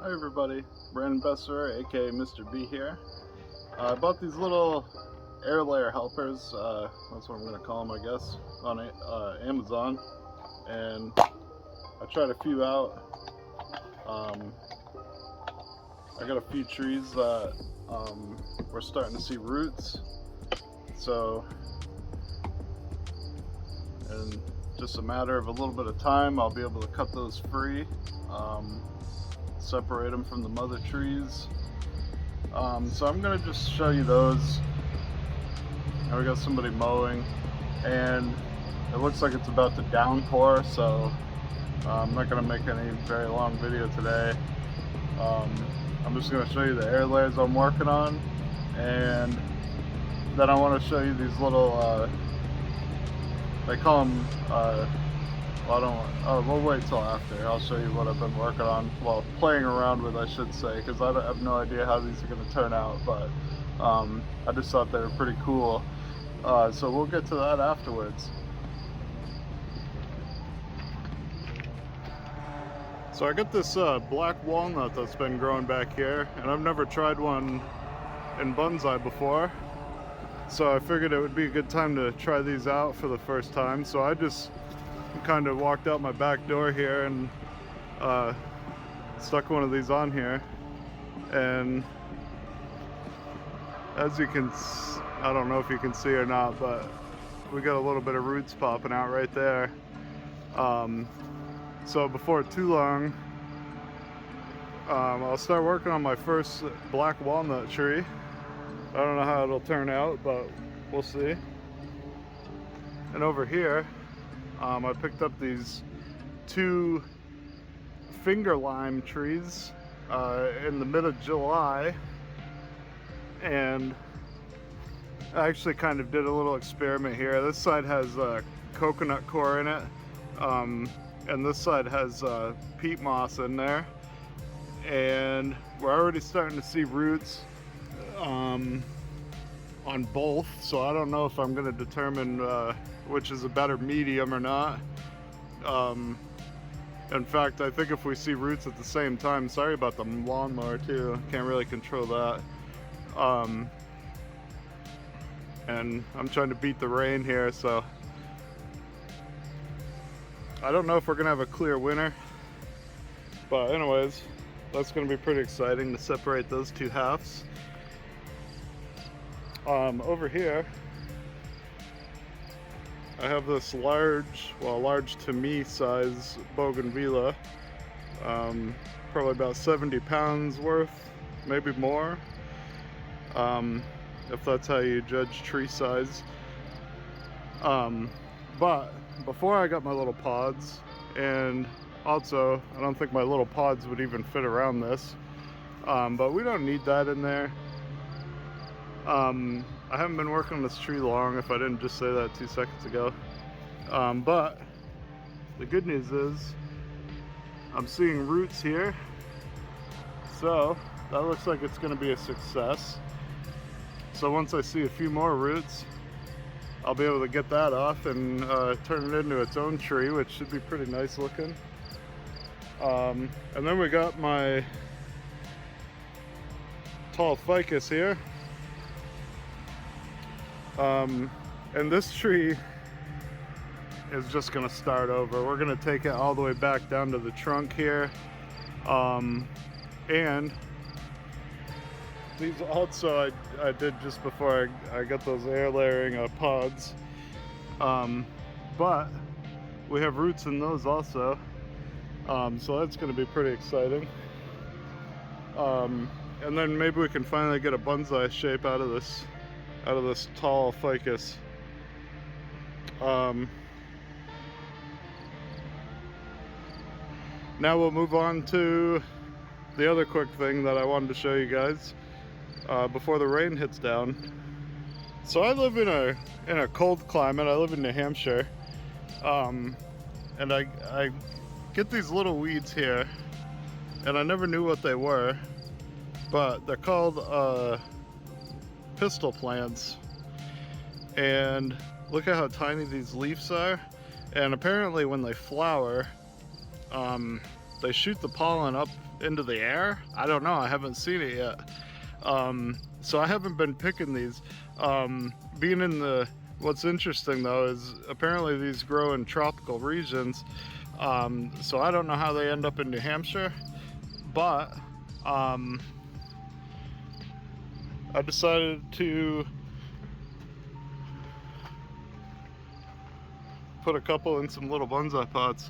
Hi everybody, Brandon Besser, aka Mr. B here. I bought these little air layer helpers, that's what I'm going to call them I guess, on Amazon, and I tried a few out. I got a few trees that we're starting to see roots, so in just a matter of a little bit of time I'll be able to cut those free, separate them from the mother trees. So I'm going to just show you those. Now we got somebody mowing and it looks like it's about to downpour, so I'm not going to make any very long video today. I'm just going to show you the air layers I'm working on, and then I want to show you these little they call them we'll wait till after. I'll show you what I've been working on, well, playing around with I should say, because I have no idea how these are going to turn out, but I just thought they were pretty cool. So we'll get to that afterwards. So I got this black walnut that's been growing back here, and I've never tried one in bonsai before, so I figured it would be a good time to try these out for the first time. So I just kind of walked out my back door here and stuck one of these on here, and as you can, I don't know if you can see or not, but we got a little bit of roots popping out right there. So before too long, I'll start working on my first black walnut tree. I don't know how it'll turn out, but we'll see. And over here, I picked up these two finger lime trees in the mid of July, and I actually kind of did a little experiment here. This side has coconut core in it, and this side has peat moss in there, and we're already starting to see roots on both, so I don't know if I'm going to determine which is a better medium or not. In fact, I think if we see roots at the same time, sorry about the lawnmower too, can't really control that, and I'm trying to beat the rain here, so I don't know if we're gonna have a clear winter, but anyways, that's gonna be pretty exciting to separate those two halves. Over here, I have this large to me size bougainvillea, probably about 70 pounds worth, maybe more, if that's how you judge tree size. But before I got my little pods, and also I don't think my little pods would even fit around this, but we don't need that in there. I haven't been working on this tree long, if I didn't just say that 2 seconds ago, but the good news is I'm seeing roots here, so that looks like it's going to be a success. So once I see a few more roots, I'll be able to get that off and turn it into its own tree, which should be pretty nice looking. And then we got my tall ficus here. And this tree is just gonna start over. We're gonna take it all the way back down to the trunk here. And these also I did just before I got those air layering pods, but we have roots in those also, so that's going to be pretty exciting. And then maybe we can finally get a bonsai shape out of this tall ficus. Now we'll move on to the other quick thing that I wanted to show you guys before the rain hits down. So I live in a cold climate. I live in New Hampshire, and I get these little weeds here, and I never knew what they were, but they're called pistil plants, and look at how tiny these leaves are. And apparently when they flower, they shoot the pollen up into the air. I don't know, I haven't seen it yet. So I haven't been picking these. Being in the, what's interesting though is apparently these grow in tropical regions. So I don't know how they end up in New Hampshire, but I decided to put a couple in some little bonsai pots.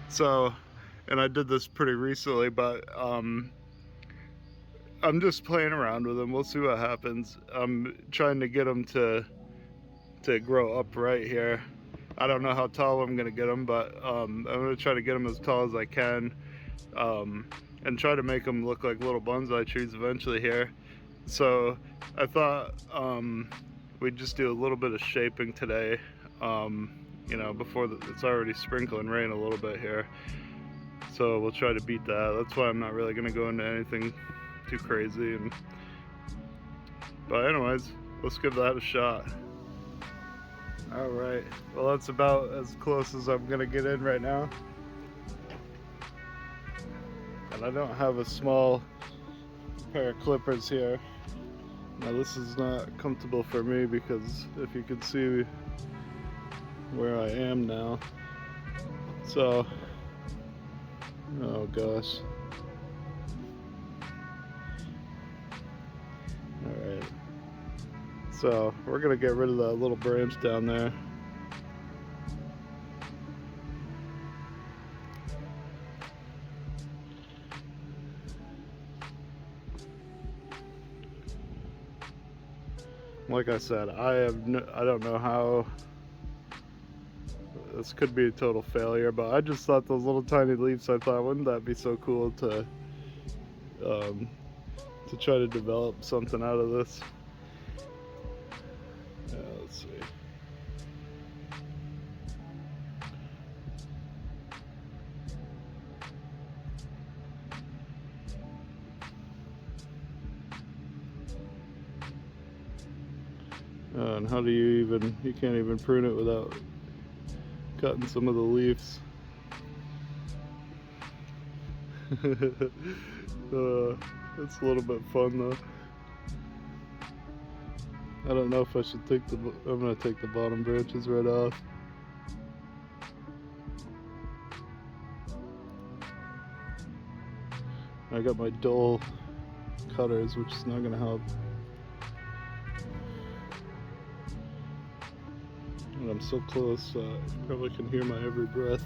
So, and I did this pretty recently, but I'm just playing around with them. We'll see what happens. I'm trying to get them to grow upright here. I don't know how tall I'm gonna get them, but I'm gonna try to get them as tall as I can, and try to make them look like little bonsai trees eventually here. So I thought we'd just do a little bit of shaping today, you know, before it's already sprinkling rain a little bit here. So we'll try to beat that. That's why I'm not really gonna go into anything too crazy. But anyways, let's give that a shot. All right, well, that's about as close as I'm gonna get in right now. And I don't have a small pair of clippers here. Now this is not comfortable for me because if you can see where I am now. So, oh gosh. All right. So we're gonna get rid of that little branch down there. Like I said, I don't know how. This could be a total failure, but I just thought those little tiny leaves, I thought, wouldn't that be so cool to try to develop something out of this. Yeah, let's see. And how do you can't even prune it without cutting some of the leaves. It's a little bit fun though. I don't know if I should take I'm gonna take the bottom branches right off. I got my dull cutters, which is not gonna help. And I'm so close, you probably can hear my every breath.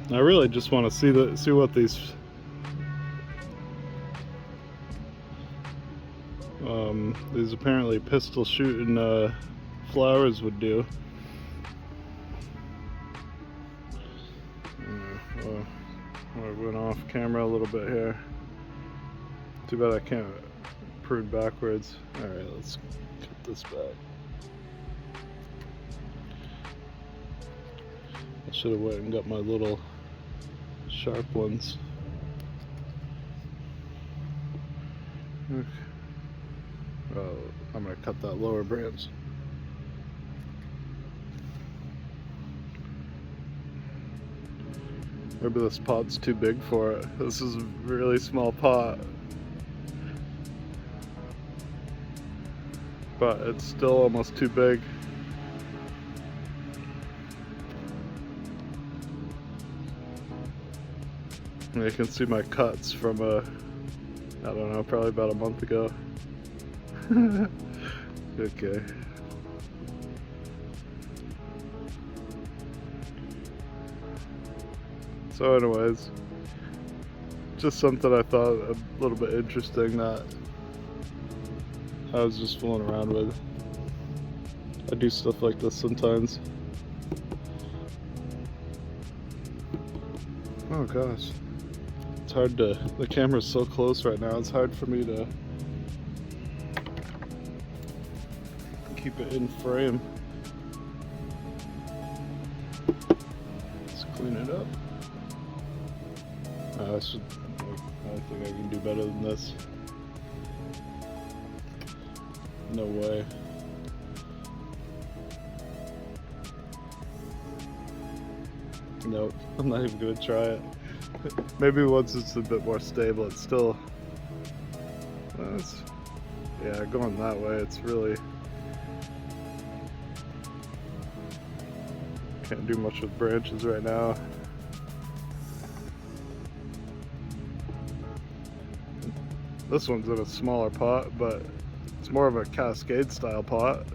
I really just want to see what these apparently pistol shooting flowers would do. Well, I went off camera a little bit here. Too bad I can't prune backwards. Alright, let's cut this back. I should have went and got my little sharp ones. Okay. Oh, I'm gonna cut that lower branch. Maybe this pot's too big for it. This is a really small pot. But it's still almost too big. And you can see my cuts from I don't know, probably about a month ago. Okay. So anyways, just something I thought a little bit interesting that I was just fooling around with. I do stuff like this sometimes. Oh gosh. It's hard to, the camera's so close right now, it's hard for me to keep it in frame. Let's clean it up. I think I can do better than this. No way. Nope, I'm not even gonna try it. Maybe once it's a bit more stable, it's still... yeah, going that way, it's really... Can't do much with branches right now. This one's in a smaller pot, but it's more of a cascade style pot.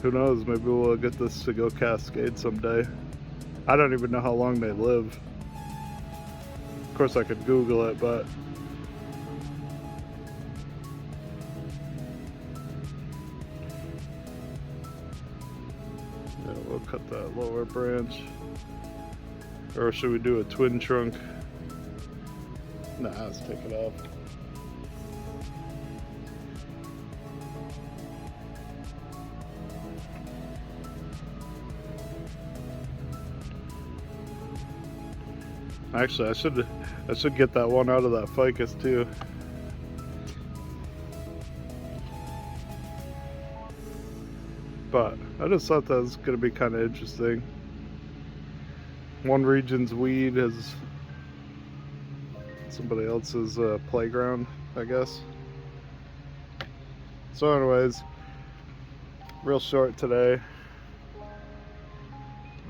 Who knows, maybe we'll get this to go cascade someday. I don't even know how long they live. Of course I could Google it, but yeah, we'll cut that lower branch. Or should we do a twin trunk? Nah, let's take it off. Actually, I should get that one out of that ficus too. But I just thought that was gonna be kind of interesting. One region's weed is somebody else's playground, I guess. So anyways, real short today.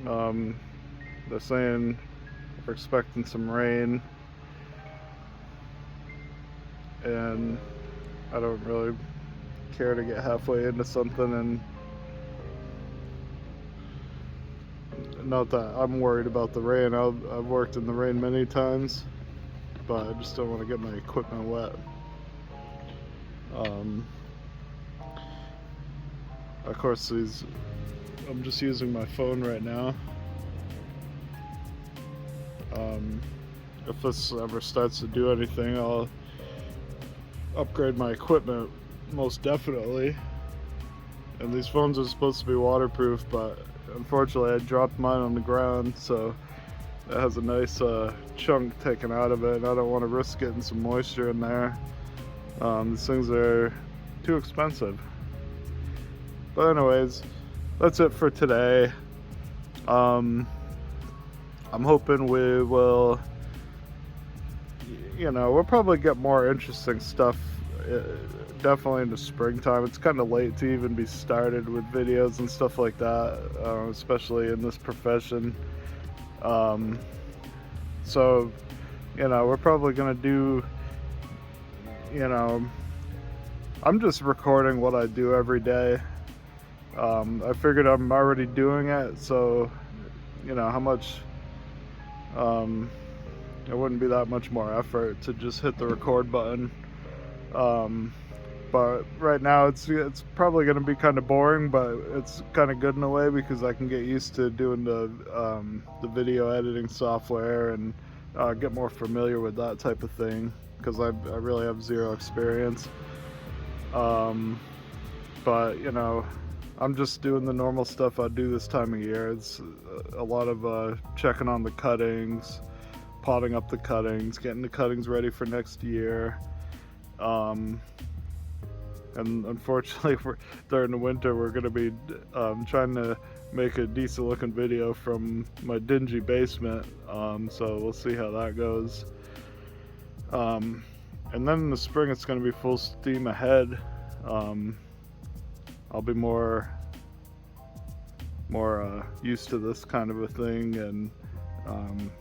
They're saying we're expecting some rain, and I don't really care to get halfway into something and not that I'm worried about the rain. I've worked in the rain many times, but I just don't want to get my equipment wet. Of course, I'm just using my phone right now. If this ever starts to do anything, I'll upgrade my equipment most definitely. And these phones are supposed to be waterproof, but unfortunately I dropped mine on the ground, so it has a nice chunk taken out of it, and I don't want to risk getting some moisture in there. These things are too expensive. But anyways, that's it for today. I'm hoping we will, we'll probably get more interesting stuff definitely in the springtime. It's kind of late to even be started with videos and stuff like that, especially in this profession. So, we're probably gonna do, I'm just recording what I do every day. I figured I'm already doing it, so how much, it wouldn't be that much more effort to just hit the record button. But right now it's probably going to be kind of boring, but it's kind of good in a way because I can get used to doing the video editing software and get more familiar with that type of thing, because I really have zero experience. But I'm just doing the normal stuff I do this time of year. It's a lot of checking on the cuttings, potting up the cuttings, getting the cuttings ready for next year. And unfortunately, during the winter, we're going to be trying to make a decent looking video from my dingy basement. So we'll see how that goes. And then in the spring, it's going to be full steam ahead. I'll be more used to this kind of a thing, and I'm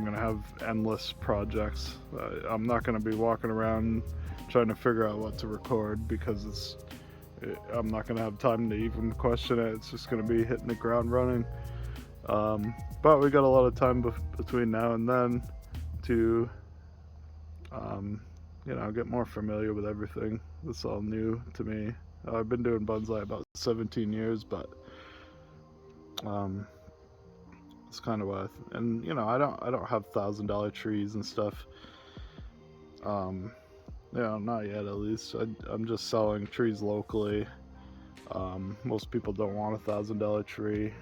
gonna have endless projects. I'm not gonna be walking around trying to figure out what to record, because I'm not gonna have time to even question it. It's just gonna be hitting the ground running. But we got a lot of time between now and then to get more familiar with everything. This is all new to me. I've been doing bonsai about 17 years, but it's kind of what I don't have $1,000 trees and stuff. Not yet, at least. I'm just selling trees locally. Most people don't want a $1,000 tree,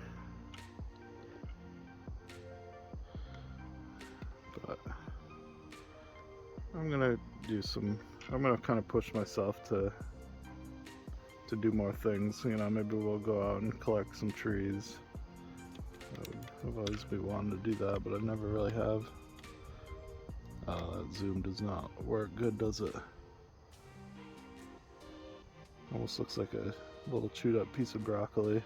but I'm gonna kind of push myself to do more things. Maybe we'll go out and collect some trees. I've always been wanting to do that, but I never really have. That zoom does not work good, does it? Almost looks like a little chewed up piece of broccoli.